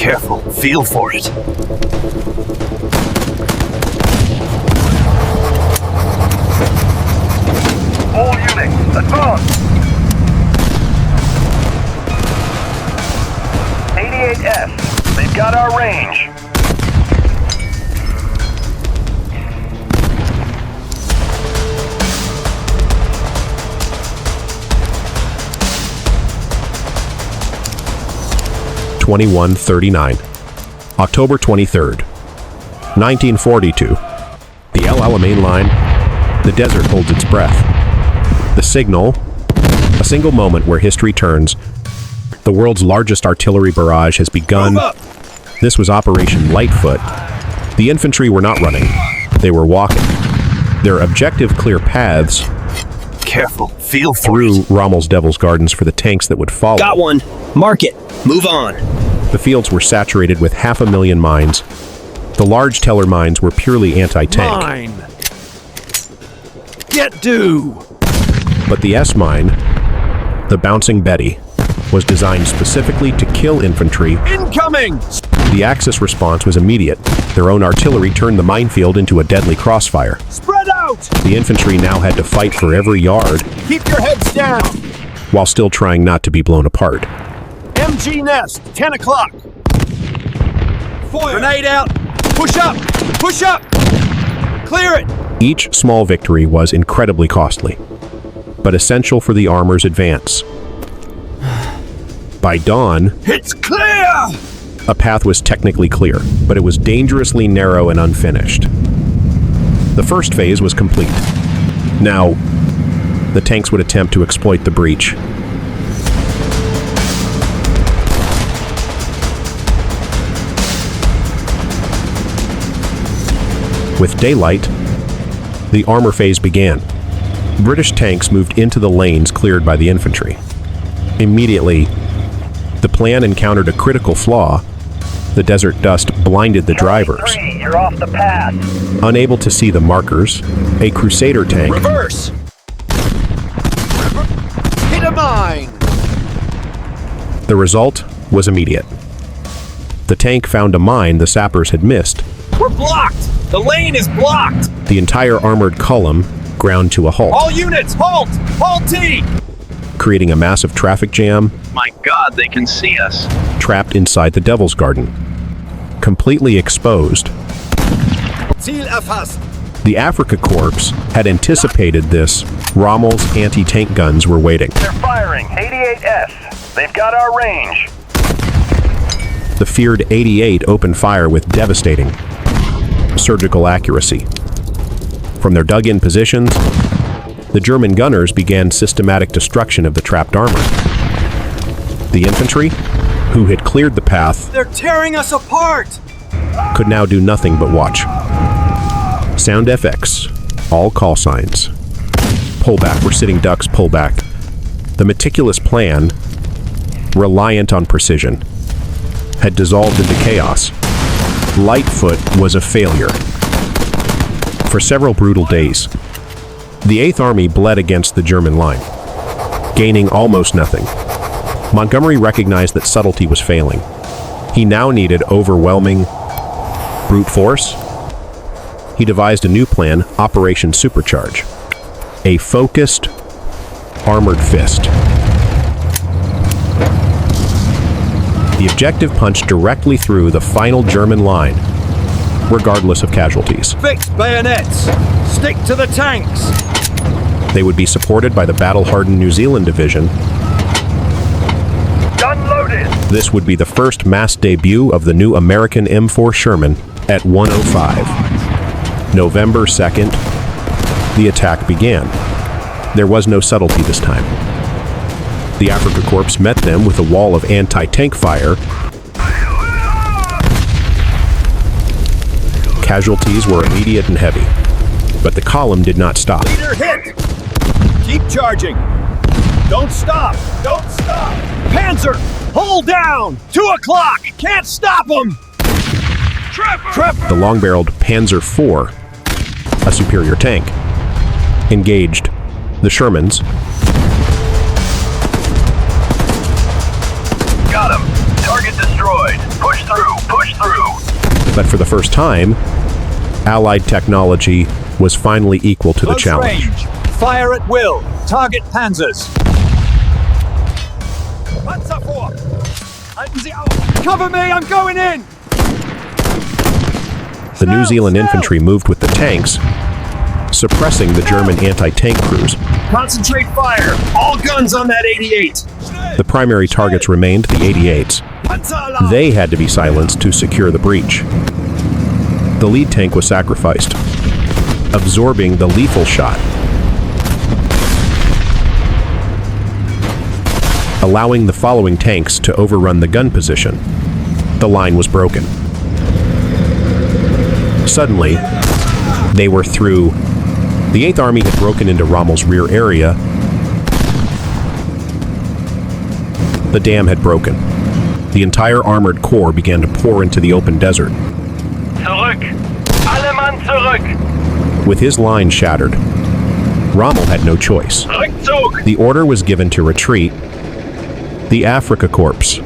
Careful, feel for it. All units, advance! 88S, they've got our range. October 23rd, 1942. The El Alamein line. The desert holds its breath. The signal. A single moment where history turns. The world's largest artillery barrage has begun. This was Operation Lightfoot. The infantry were not running. They were walking. Their objective clear paths Careful, feel for through it. Rommel's Devil's Gardens for the tanks that would follow. Got one. Mark it. Move on. The fields were saturated with 500,000 mines. The large Teller mines were purely anti-tank. Mine. Get due. But the S mine, the Bouncing Betty, was designed specifically to kill infantry. Incoming! The Axis response was immediate. Their own artillery turned the minefield into a deadly crossfire. Spread out! The infantry now had to fight for every yard Keep your heads down. while still trying not to be blown apart. MG nest, 10 o'clock. Grenade out. Push up. Push up. Clear it. Each small victory was incredibly costly, but essential for the armor's advance. By dawn, It's clear. a path was technically clear, but it was dangerously narrow and unfinished. The first phase was complete. Now, the tanks would attempt to exploit the breach. With daylight, the armor phase began. British tanks moved into the lanes cleared by the infantry. Immediately, the plan encountered a critical flaw. The desert dust blinded the drivers. 3, you're off the path. Unable to see the markers, a Crusader tank Reverse. Hit a mine. The result was immediate. The tank found a mine the sappers had missed. We're blocked. The lane is blocked. The entire armored column ground to a halt, All units, halt. Halt T. creating a massive traffic jam My God, they can see us. trapped inside the Devil's Garden. Completely exposed, Ziel erfasst. the Africa Corps had anticipated this. Rommel's anti-tank guns were waiting. They're firing, 88S. They've got our range. The feared 88 opened fire with devastating surgical accuracy. From their dug-in positions, the German gunners began systematic destruction of the trapped armor. The infantry, who had cleared the path, They're tearing us apart. could now do nothing but watch. Sound FX, all call signs. Pull back, we're sitting ducks, pull back. The meticulous plan, reliant on precision, had dissolved into chaos. Lightfoot was a failure. For several brutal days, the 8th Army bled against the German line, gaining almost nothing. Montgomery recognized that subtlety was failing. He now needed overwhelming brute force. He devised a new plan, Operation Supercharge, a focused, armored fist. The objective punched directly through the final German line, regardless of casualties. Fixed bayonets. Stick to the tanks. They would be supported by the battle-hardened New Zealand Division. Gun loaded. This would be the first mass debut of the new American M4 Sherman at 1:05. November 2nd, the attack began. There was no subtlety this time. The Africa Corps met them with a wall of anti-tank fire. Casualties were immediate and heavy, but the column did not stop. Leader hit. Keep charging. Don't stop. Don't stop. Panzer, hold down. 2 o'clock. Can't stop them. Trapper. The long-barreled Panzer IV, a superior tank, engaged the Shermans. Got him. Target destroyed. destroyed. Push through, push through. But for the first time, Allied technology was finally equal to the Close challenge. range. Fire at will. Target panzers. Panzer vor. Halten Sie auf. Cover me, I'm going in. The New Zealand infantry moved with the tanks, suppressing the German anti-tank crews. Concentrate fire. All guns on that 88. The primary targets remained the 88s. Panzer alarm. They had to be silenced to secure the breach. The lead tank was sacrificed, absorbing the lethal shot, allowing the following tanks to overrun the gun position. The line was broken. Suddenly, they were through. The 8th Army had broken into Rommel's rear area. The dam had broken. The entire armored corps began to pour into the open desert. Zurück! Alle Mann zurück! With his line shattered, Rommel had no choice. Rückzug! The order was given to retreat. The Afrika Corps,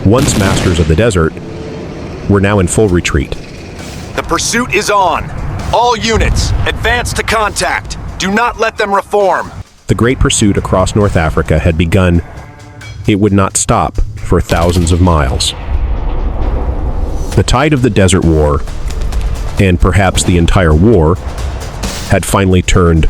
once masters of the desert, were now in full retreat. The pursuit is on. All units, advance to contact. Do not let them reform. The great pursuit across North Africa had begun. It would not stop for thousands of miles. The tide of the Desert War, and perhaps the entire war, had finally turned